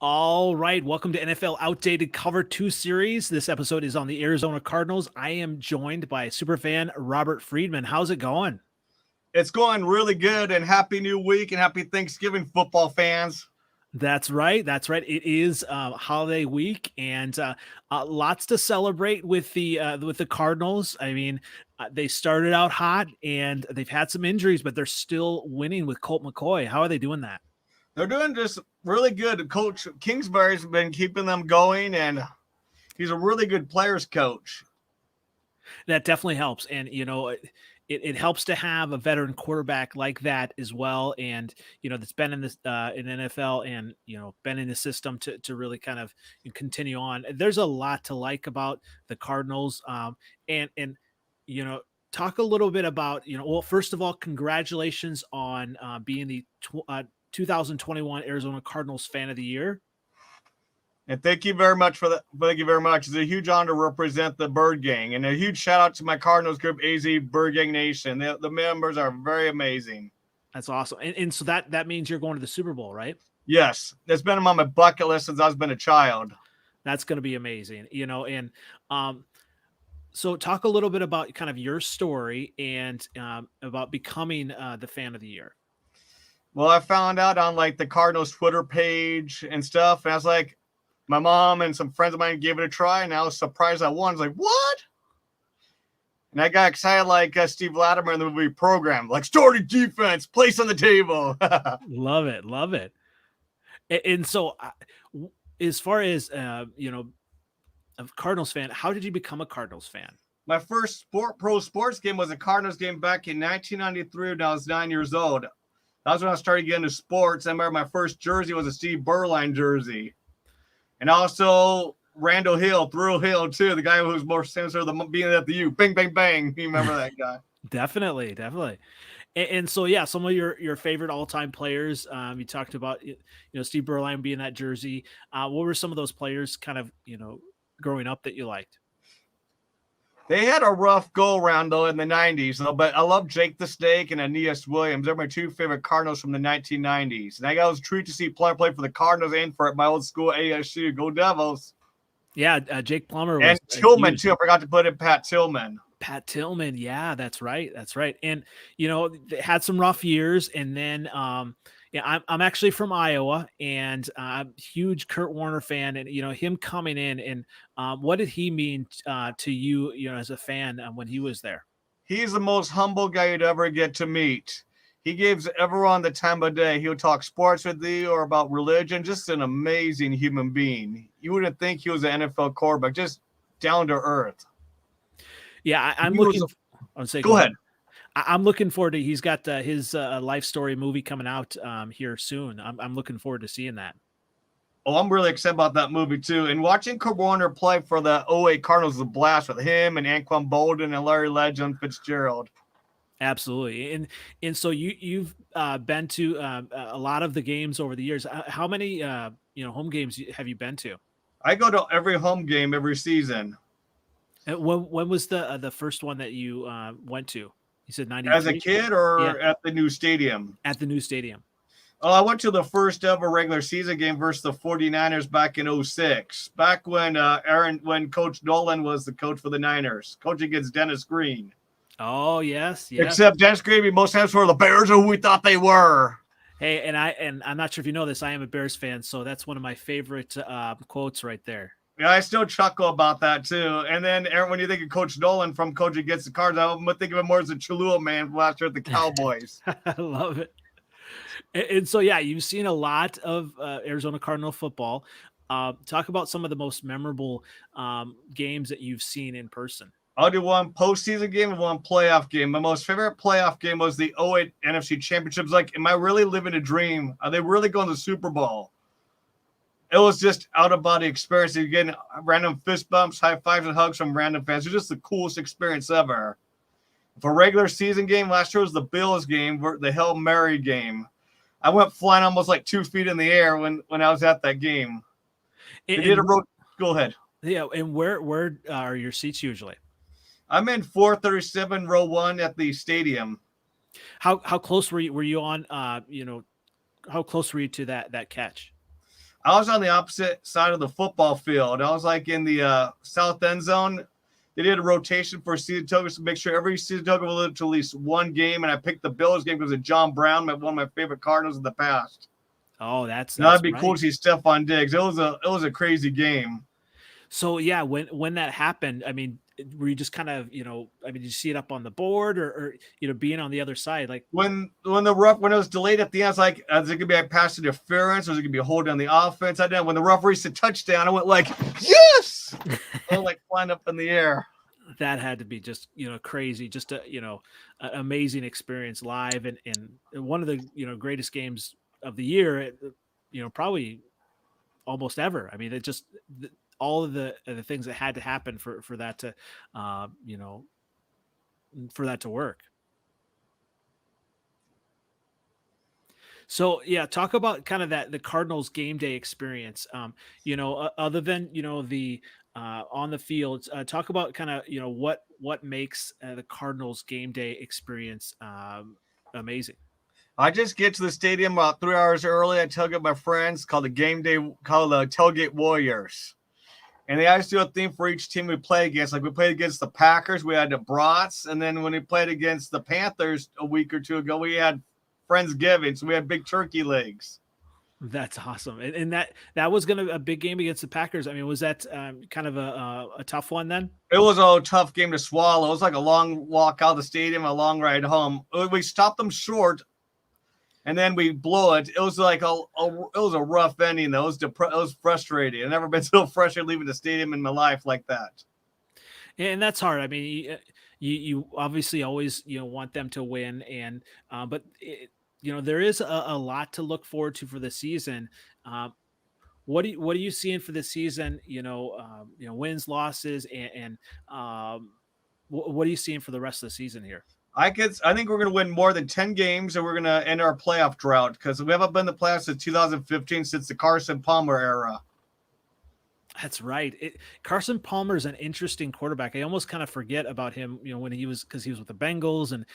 All right, welcome to NFL Outdated Cover 2 series. This episode is on the Arizona Cardinals. I am joined by superfan Robert Freedman. How's it going? It's going really good, and happy new week and happy Thanksgiving, football fans. That's right. That's right. It is holiday week, and lots to celebrate with the Cardinals. I mean, they started out hot, and they've had some injuries, but they're still winning with Colt McCoy. How are they doing that? They're doing just really good. Coach Kingsbury's been keeping them going, and he's a really good players coach. That definitely helps, and it helps to have a veteran quarterback like that as well, and that's been in this in NFL, and been in the system to really kind of continue on. There's a lot to like about the Cardinals, and talk a little bit about well, first of all, congratulations on being the 2021 Arizona Cardinals Fan of the Year. And thank you very much for that. Thank you very much. It's a huge honor to represent the Bird Gang. And a huge shout out to my Cardinals group, AZ Bird Gang Nation. The members are very amazing. That's awesome. And so that means you're going to the Super Bowl, right? Yes. It's been on my bucket list since I've been a child. That's going to be amazing. So talk a little bit about kind of your story and about becoming the Fan of the Year. Well, I found out on like the Cardinals Twitter page and stuff. And I was like, my mom and some friends of mine gave it a try, and I was surprised I won. I was like, what? And I got excited like Steve Latimer in the movie Program, like starting defense, place on the table. Love it. Love it. And so as far as, a Cardinals fan, how did you become a Cardinals fan? My first pro sports game was a Cardinals game back in 1993 when I was 9 years old. That was when I started getting into sports. I remember my first jersey was a Steve Berline jersey. And also Randall Hill, Thrill Hill, too, the guy who was more sinister than being at the U. Bang, bang, bang. You remember that guy? Definitely. And so, yeah, some of your favorite all-time players, you talked about, Steve Berline being that jersey. What were some of those players kind of, growing up that you liked? They had a rough go-around, though, in the 90s, though, but I love Jake the Snake and Aeneas Williams. They're my two favorite Cardinals from the 1990s. And I was a treat to see play for the Cardinals and for my old school ASU. Go Devils. Yeah, Jake Plummer. And Tillman, too. I forgot to put in Pat Tillman. Pat Tillman, yeah, that's right. And, they had some rough years, and then I'm actually from Iowa, and I'm a huge Kurt Warner fan, and him coming in, and what did he mean to you, as a fan when he was there? He's the most humble guy you'd ever get to meet. He gives everyone the time of day. He'll talk sports with you or about religion. Just an amazing human being. You wouldn't think he was an NFL quarterback, just down to earth. Yeah, I'm looking. Go ahead. I'm looking forward to. He's got his life story movie coming out here soon. I'm looking forward to seeing that. Oh, I'm really excited about that movie too. And watching Kurt Warner play for the 08 Cardinals is a blast with him and Anquan Bolden and Larry Legend Fitzgerald. Absolutely, and so you've been to a lot of the games over the years. How many home games have you been to? I go to every home game every season. And when was the first one that you went to? You said 93? As a kid or at the new stadium? At the new stadium. Oh, I went to the first ever regular season game versus the 49ers back in 06. Back when when Coach Nolan was the coach for the Niners, coaching against Dennis Green. Oh, yes. Except Dennis Green, most times for the Bears are who we thought they were. Hey, and I'm not sure if you know this, I am a Bears fan, so that's one of my favorite quotes right there. Yeah, I still chuckle about that too. And then when you think of Coach Nolan from Coach Against the Cards, I'm think of him more as a Cholula man from last year at the Cowboys. I love it. And so, yeah, you've seen a lot of Arizona Cardinal football. Talk about some of the most memorable games that you've seen in person. I'll do one postseason game and one playoff game. My most favorite playoff game was the 08 NFC Championships. Like, am I really living a dream? Are they really going to the Super Bowl? It was just out-of-body experience. You're getting random fist bumps, high fives, and hugs from random fans. It was just the coolest experience ever. For a regular season game, last year was the Bills game, the Hail Mary game. I went flying almost like 2 feet in the air when I was at that game. Go ahead. Yeah, and where are your seats usually? I'm in 437 row 1 at the stadium. How close were you on how close were you to that catch? I was on the opposite side of the football field. I was like in the south end zone. They did a rotation for season tokens to make sure every season token will live to at least one game. And I picked the Bills game because of John Brown, one of my favorite Cardinals in the past. Oh, that's Now it'd be cool right. to see Stephon Diggs. It was a crazy game. So yeah, when that happened, I mean, were you just kind of, I mean, did you see it up on the board, or being on the other side, like When it was delayed at the end, I was like, is it gonna be a pass interference or is it gonna be a hold on the offense? I didn't. When the referee said touchdown, I went like, yes! I was like flying up in the air. that had to be just crazy, just a an amazing experience live, and one of the greatest games of the year, probably almost ever. I mean, it just all of the things that had to happen for that to uh, you know for that to work. So yeah, talk about kind of that the Cardinals game day experience. Other than the on the field, talk about kind of what makes the Cardinals game day experience amazing. I just get to the stadium about 3 hours early. I tailgate my friends called the Tailgate Warriors. And they always do a theme for each team we play against. Like we played against the Packers, we had the Brats. And then when we played against the Panthers a week or two ago, we had Friendsgiving. So we had big turkey legs. That's awesome, and that was going to a big game against the Packers. I mean, was that kind of a tough one then? It was a tough game to swallow. It was like a long walk out of the stadium, a long ride home. We stopped them short, and then we blew it. It was like it was a rough ending. Though. It was frustrating. I've never been so frustrated leaving the stadium in my life like that. And that's hard. I mean, you obviously always want them to win, and but there is a lot to look forward to for the season. What are you seeing for the season? Wins, losses, and what are you seeing for the rest of the season here? I think we're going to win more than 10 games, and we're going to end our playoff drought because we haven't been in the playoffs since 2015, since the Carson Palmer era. That's right. Carson Palmer is an interesting quarterback. I almost kind of forget about him, when because he was with the Bengals, and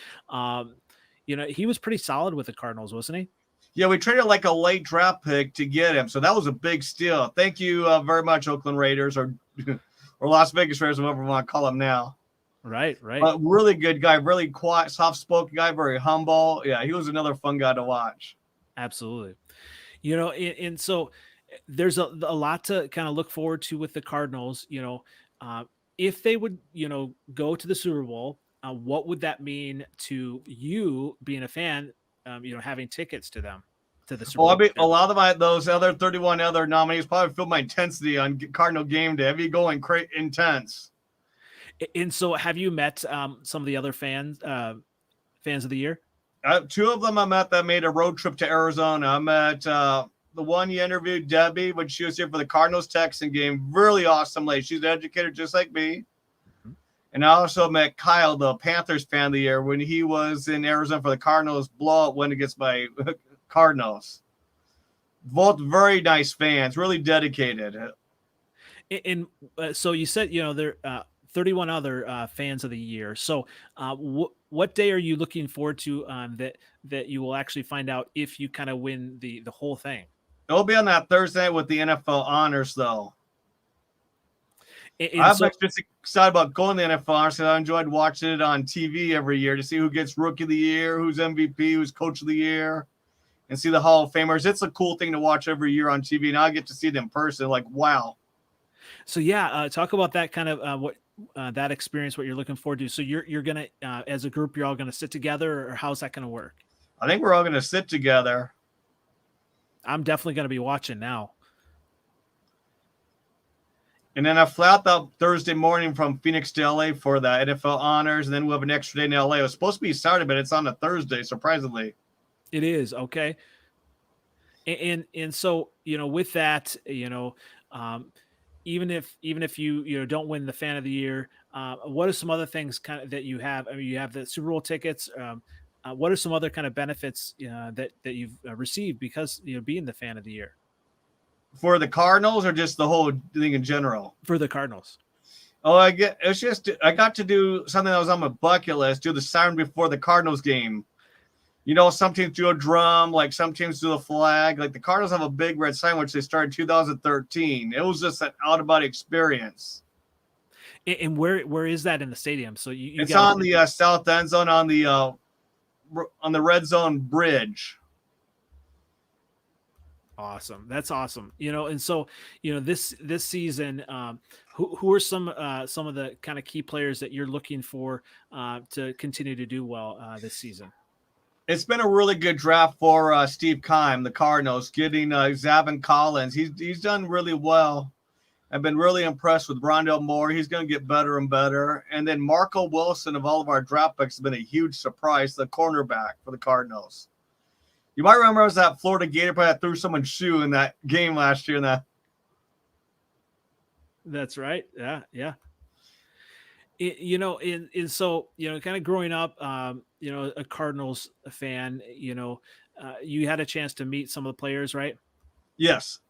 he was pretty solid with the Cardinals, wasn't he? Yeah, we traded like a late draft pick to get him, so that was a big steal. Thank you very much, Oakland Raiders, or Las Vegas Raiders, whatever we want to call them now. Right. But really good guy, really quiet, soft-spoken guy, very humble. Yeah, he was another fun guy to watch. Absolutely. And so there's a lot to kind of look forward to with the Cardinals. If they would, go to the Super Bowl, what would that mean to you being a fan? Having tickets to them to the Super Bowl. Well, I mean, a lot of those other 31 other nominees probably feel my intensity on Cardinal game day. I'd be going intense. And so, have you met some of the other fans of the year? Two of them I met that made a road trip to Arizona. I met the one you interviewed, Debbie, when she was here for the Cardinals Texan game. Really awesome lady. She's an educator just like me. Mm-hmm. And I also met Kyle, the Panthers fan of the year, when he was in Arizona for the Cardinals blowout win against my Cardinals. Both very nice fans, really dedicated. And so you said, there 31 other fans of the year. So what day are you looking forward to that you will actually find out if you kind of win the whole thing? It'll be on that Thursday with the NFL honors, though. And I'm just excited about going to the NFL honors because I enjoyed watching it on TV every year to see who gets Rookie of the Year, who's MVP, who's Coach of the Year, and see the Hall of Famers. It's a cool thing to watch every year on TV, and I get to see it in person. Like, wow. So yeah, talk about that kind of what that experience, what you're looking forward to. So you're gonna as a group, you're all gonna sit together, or how's that gonna work? I think we're all gonna sit together. I'm definitely gonna be watching now. And then I fly out that Thursday morning from Phoenix to LA for the NFL honors, and then we'll have an extra day in LA. It was supposed to be Saturday, but it's on a Thursday, surprisingly. It is, okay. And so with that, even if you don't win the fan of the year, what are some other things kind of that you have? I mean, you have the Super Bowl tickets. What are some other kind of benefits that you've received because being the fan of the year? For the Cardinals, or just the whole thing in general? For the Cardinals. Oh, I got to do something that was on my bucket list. Do the siren before the Cardinals game. You know, some teams do a drum, like some teams do a flag. Like the Cardinals have a big red sign, which they started in 2013. It was just an out of body experience. And where is that in the stadium? So you It's got on to the south end zone on the red zone bridge. awesome. That's awesome. And so this season, who are some of the kind of key players that you're looking for to continue to do well this season? It's been a really good draft for Steve Keim, the Cardinals, getting Zavin Collins. He's done really well. I've been really impressed with Rondell Moore. He's going to get better and better. And then Marco Wilson of all of our draft picks has been a huge surprise, the cornerback for the Cardinals. You might remember it was that Florida Gator player that threw someone's shoe in that game last year. That's right. Yeah, yeah. So kind of growing up, a Cardinals fan, you had a chance to meet some of the players, right? Yes.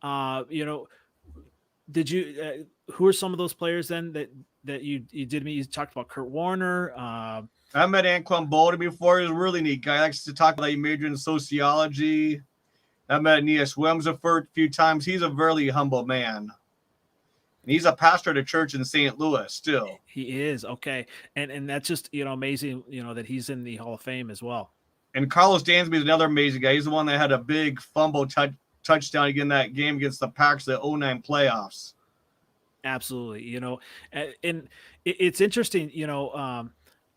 You know, did you? Who are some of those players then that you did meet? You talked about Kurt Warner. I met Anquan Bolden before. He was a really neat guy. He likes to talk about he majored in sociology. I met Aeneas a few times. He's a very humble man. And he's a pastor at a church in St. Louis still. He is okay, and that's just amazing. That he's in the Hall of Fame as well. And Karlos Dansby is another amazing guy. He's the one that had a big fumble touchdown again that game against the Packers, the 09 playoffs. Absolutely, and it's interesting.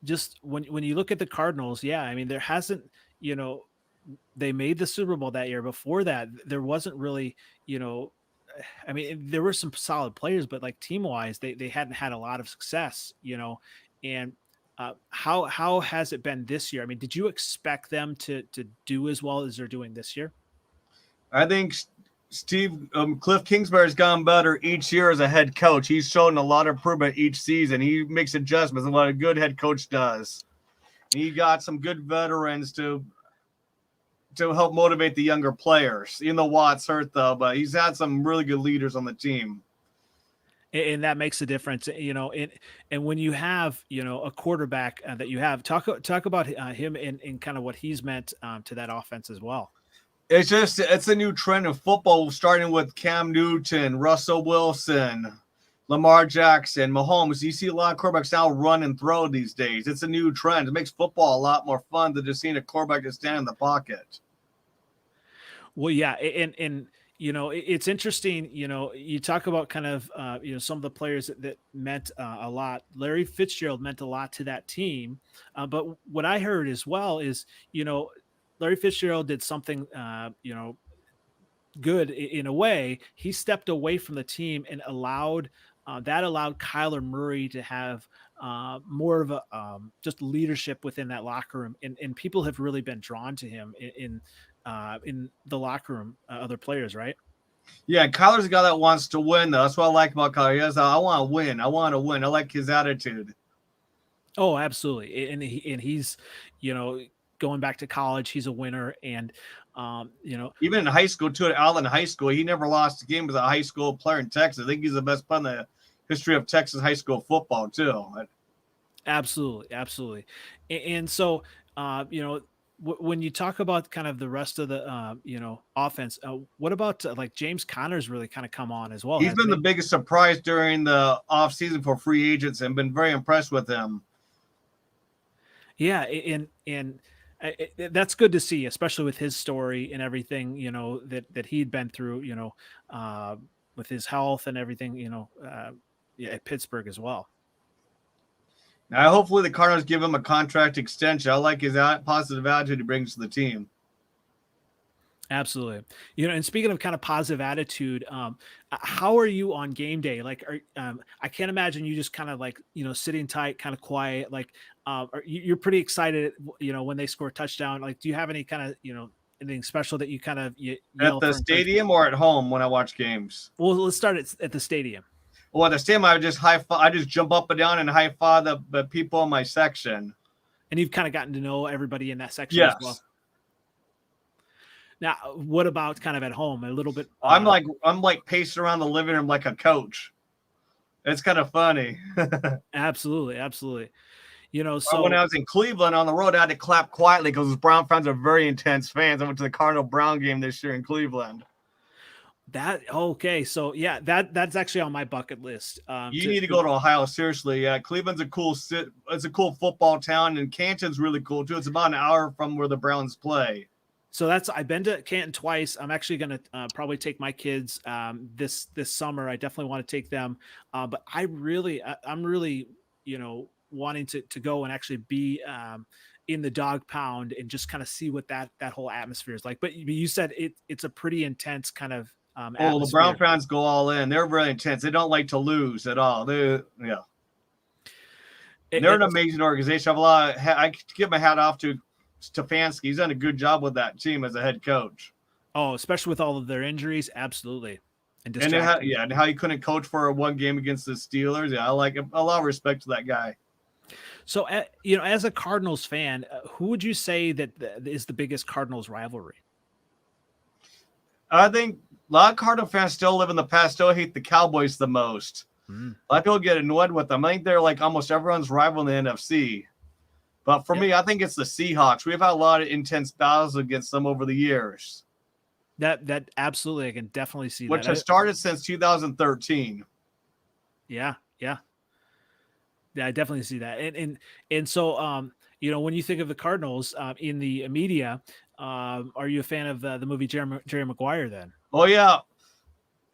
Just when you look at the Cardinals, yeah, I mean there hasn't, they made the Super Bowl that year. Before that, there wasn't really, I mean, there were some solid players, but like team wise, they hadn't had a lot of success, and how has it been this year? I mean, did you expect them to do as well as they're doing this year? I think Cliff Kingsbury's gone better each year as a head coach. He's shown a lot of improvement each season. He makes adjustments, and what a good head coach does. He got some good veterans to help motivate the younger players. Even though Watt's hurt, though, but he's had some really good leaders on the team. And that makes a difference, and when you have, a quarterback that you have, talk about him and kind of what he's meant to that offense as well. It's a new trend in football, starting with Cam Newton, Russell Wilson, Lamar Jackson, Mahomes. You see a lot of quarterbacks now run and throw these days. It's a new trend. It makes football a lot more fun than just seeing a quarterback just stand in the pocket. Well, yeah, and it's interesting. You talk about kind of some of the players that meant a lot. Larry Fitzgerald meant a lot to that team, but what I heard as well is Larry Fitzgerald did something good in a way. He stepped away from the team and allowed Kyler Murray to have more of a just leadership within that locker room, and people have really been drawn to him in the locker room, other players, right? Yeah, Kyler's a guy that wants to win, though. That's what I like about Kyler. He has, I want to win. I want to win. I like his attitude. Oh, absolutely. And he's, going back to college, he's a winner. And, even in high school, too, at Allen High School, he never lost a game as a high school player in Texas. I think he's the best player in the history of Texas high school football, too. Absolutely. Absolutely. And so, when you talk about kind of the rest of the offense, what about like James Conner's really kind of come on as well? He's been the biggest surprise during the offseason for free agents and been very impressed with him. Yeah, and that's good to see, especially with his story and everything that he'd been through, with his health and everything, at Pittsburgh as well. Now, hopefully the Cardinals give him a contract extension. I like his positive attitude he brings to the team. Absolutely. And speaking of kind of positive attitude, how are you on game day? Like, I can't imagine you just kind of like, sitting tight, kind of quiet. Like, you're pretty excited, when they score a touchdown. Like, do you have any kind of, anything special that you kind of yell at the stadium or at home when I watch games? Well, let's start at the stadium. Well, at the stadium, I just jump up and down and high five the people in my section. And you've kind of gotten to know everybody in that section yes. as well. Now, what about kind of at home? A little bit. I'm like pacing around the living room like a coach. It's kind of funny. Absolutely, absolutely. When So I was in Cleveland on the road, I had to clap quietly because Brown fans are very intense fans. I went to the Cardinal Brown game this year in Cleveland. okay, so yeah, that's actually on my bucket list. You To, need to go to Ohio, seriously. Yeah, Cleveland's a cool it's a cool football town, and Canton's really cool too. It's about an hour from where the Browns play. So I've been to Canton twice. I'm actually going to probably take my kids this summer. I definitely want to take them, but I'm really wanting to go and actually be in the dog pound and just kind of see what that whole atmosphere is like. But you said it's a pretty intense kind of Oh, the Brown atmosphere. fans go all in. They're really intense. They don't like to lose at all. Yeah. And they're an It, amazing organization. I give my hat off to Stefanski. He's done a good job with that team as a head coach. oh, especially with all of their injuries, absolutely, and And distractions. and how he couldn't coach for one game against the Steelers. Yeah, I like him. A lot of respect to that guy. So, as a Cardinals fan, who would you say that is the biggest Cardinals rivalry? I think a lot of Cardinal fans still live in the past, still hate the Cowboys the most. Mm. A lot of people get annoyed with them. I think they're like almost everyone's rival in the NFC. But for Yep. me, I think it's the Seahawks. We've had a lot of intense battles against them over the years, That absolutely, I can definitely see which that. has started since 2013. Yeah, yeah, yeah, I definitely see that. And so, when you think of the Cardinals in the media, are you a fan of the movie Jerry Maguire? Then Oh, yeah.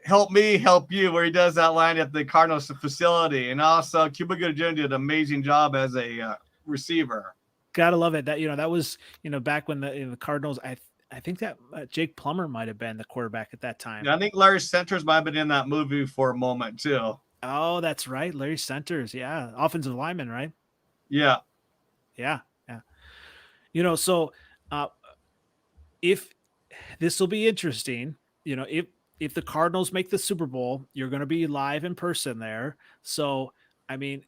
Help me, help you, where he does that line at the Cardinals facility. And also, Cuba Gooding did an amazing job as a receiver. gotta love it. That was back when the Cardinals. I think that Jake Plummer might have been the quarterback at that time. Yeah, I think Larry Centers might have been in that movie for a moment, too. Oh, that's right, Larry Centers. Yeah, offensive lineman, right? Yeah. Yeah, yeah. So uh, if this will be interesting, if the Cardinals make the Super Bowl, you're going to be live in person there. So, I mean,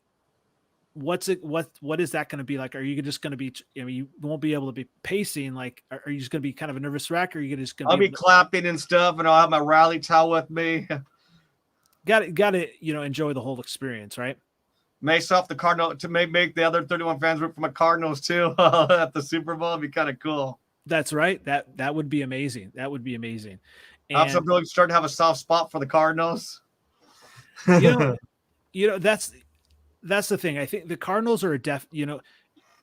what is that going to be like? Are you just going to be? You won't be able to be pacing. Like, are you just going to be kind of a nervous wreck, or are you just going to I'll be be able to? clapping and stuff, and I'll have my rally towel with me. Got to enjoy the whole experience, right? Mace off the Cardinal to make the other 31 fans root for my Cardinals, too, at the Super Bowl. It'd be kind of cool. That's right. That would be amazing. That would be amazing. I'm And really starting to have a soft spot for the Cardinals. you know, that's the thing. I think the Cardinals are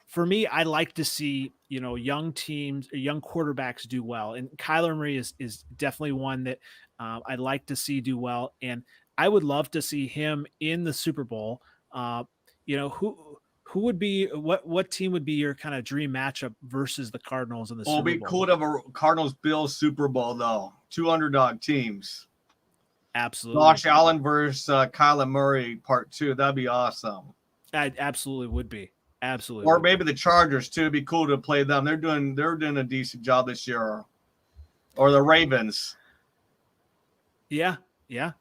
for me, I like to see, young teams or young quarterbacks do well. And Kyler Murray is definitely one that I'd like to see do well. And I would love to see him in the Super Bowl. Uh, who would be what team would be your kind of dream matchup versus the Cardinals in the It'll Super be Bowl? cool to have a Cardinals Bills Super Bowl, though. Two underdog teams. Absolutely. Josh Allen versus Kyler Murray part 2. That'd be awesome. I absolutely would be. Absolutely. Or maybe the Chargers, too. It'd be cool to play them. They're doing a decent job this year. Or the Ravens. Yeah. Yeah.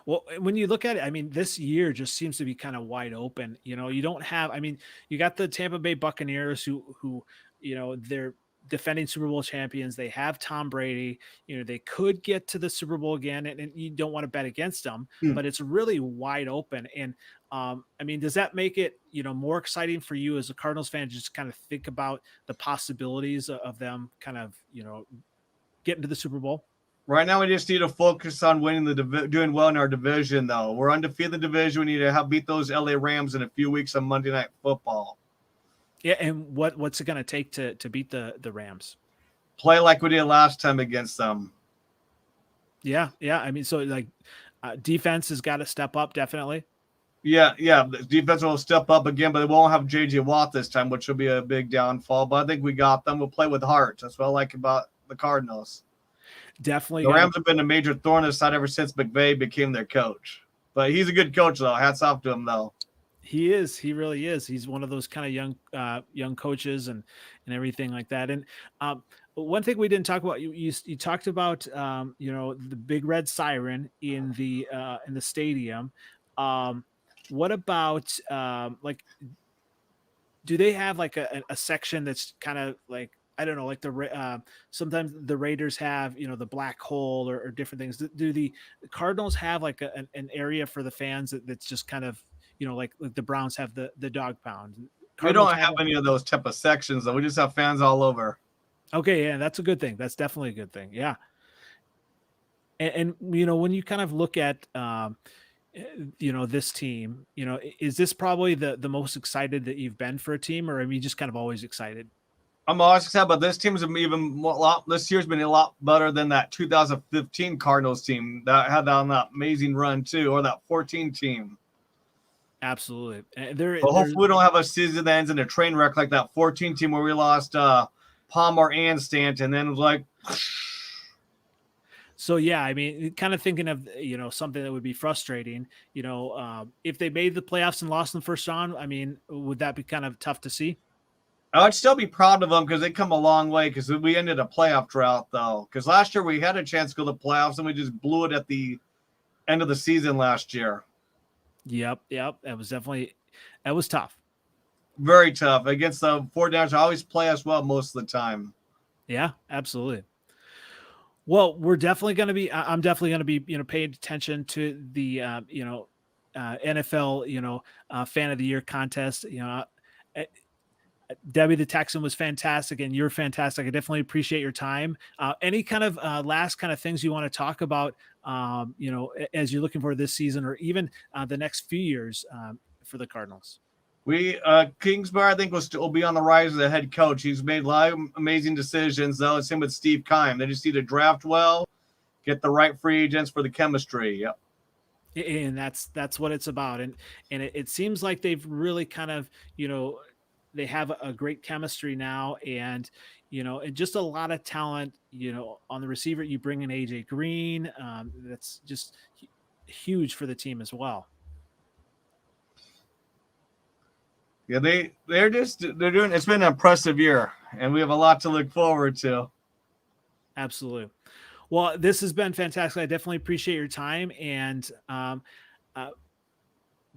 Well, when you look at it, I mean, this year just seems to be kind of wide open. You don't have, I mean, you got the Tampa Bay Buccaneers who, they're defending Super Bowl champions. They have Tom Brady. They could get to the Super Bowl again, and you don't want to bet against them, but it's really wide open. And I mean, does that make it, more exciting for you as a Cardinals fan to just kind of think about the possibilities of them kind of, getting to the Super Bowl? Right now, we just need to focus on winning doing well in our division, though. We're undefeated in the division. We need to beat those LA Rams in a few weeks on Monday Night Football. Yeah, and what's it going to take to beat the Rams? Play like we did last time against them. Yeah, yeah. I mean, so like defense has got to step up, definitely. Yeah. The defense will step up again, but they won't have J.J. Watt this time, which will be a big downfall. But I think we got them. We'll play with heart. That's what I like about the Cardinals. Definitely. The Rams have been a major thorn in the side ever since McVay became their coach. But he's a good coach, though. Hats off to him, though. He is. He really is. He's one of those kind of young coaches and everything like that. And one thing we didn't talk about, you talked about the big red siren in the stadium. What about like, do they have like a section that's kind of like, I don't know, like sometimes the Raiders have, the black hole or different things. Do the Cardinals have like an area for the fans that's just kind of, like the Browns have the dog pound? We Cardinals don't have have any of those type of sections, though. We just have fans all over. okay, yeah, that's a good thing. That's definitely a good thing. Yeah. And when you kind of look at this team, is this probably the most excited that you've been for a team, or are you just kind of always excited? I'm always excited, but this team's even more, this year's been a lot better than that 2015 Cardinals team that had on that amazing run too, or that 14 team. Absolutely. There, But there's hopefully we don't have a season that ends in a train wreck like that 14 team where we lost Palmer and Stanton, and then it was like, so yeah, I mean, kind of thinking of something that would be frustrating. If they made the playoffs and lost in the first round, I mean, would that be kind of tough to see? I would still be proud of them because they come a long way. Because we ended a playoff drought though. Because last year we had a chance to go to the playoffs and we just blew it at the end of the season last year. Yep, that was tough. Very tough against the 49ers. Always play us well most of the time. Yeah, absolutely. Well, we're definitely going to be. I'm definitely going to be, paying attention to the, NFL, fan of the year contest. Uh, Debbie the Texan was fantastic, and you're fantastic. I definitely appreciate your time. Any kind of last kind of things you want to talk about, as you're looking for this season, or even the next few years for the Cardinals? Kingsbury, I think, will be on the rise as a head coach. He's made a lot of amazing decisions, though. It's him with Steve Keim. They just need to draft well, get the right free agents for the chemistry. Yep. And that's what it's about. And it seems like they've really kind of, they have a great chemistry now, and and just a lot of talent. On the receiver, you bring in AJ Green. That's just huge for the team as well. Yeah, they're doing. It's been an impressive year, and we have a lot to look forward to. Absolutely. Well, this has been fantastic. I definitely appreciate your time, and uh,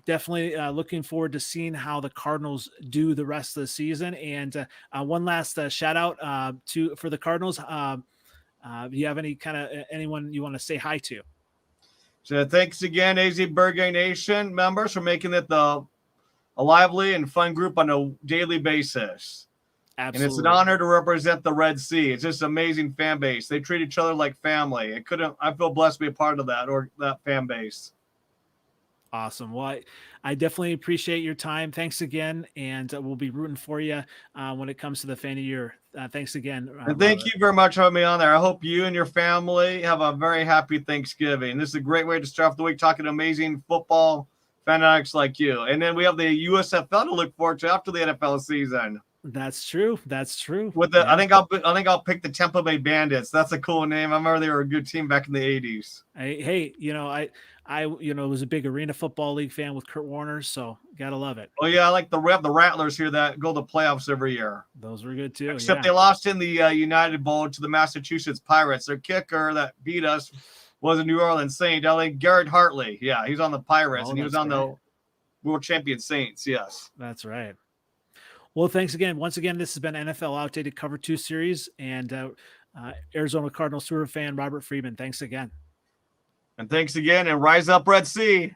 definitely looking forward to seeing how the Cardinals do the rest of the season. And one last shout out for the Cardinals. Do you have any kind of anyone you want to say hi to? So thanks again, AZ Burger Nation members, for making it a lively and fun group on a daily basis. Absolutely. And it's an honor to represent the Red Sea. It's just an amazing fan base. They treat each other like family. I feel blessed to be a part of that fan base. Awesome. Well, I definitely appreciate your time. Thanks again. And we'll be rooting for you when it comes to the fan of the year. Thanks again. And thank you very much for having me on there. I hope you and your family have a very happy Thanksgiving. This is a great way to start off the week talking amazing football fanatics like you. And then we have the USFL to look forward to after the NFL season. That's true. That's true. I think I'll pick the Tampa Bay Bandits. That's a cool name. I remember they were a good team back in the 80s. Hey, I was a big Arena Football League fan with Kurt Warner, so gotta love it. Oh yeah, I like the Rattlers here that go to the playoffs every year. Those were good too. Except they lost in the United Bowl to the Massachusetts Pirates. Their kicker that beat us was a New Orleans Saint. I think Garrett Hartley. Yeah, he's on the Pirates, and he was on the World Champion Saints. Yes, that's right. Well, thanks again. Once again, this has been NFL Outdated Cover 2 series, and Arizona Cardinals fan Robert Freedman. Thanks again. And thanks again, and rise up, Red Sea.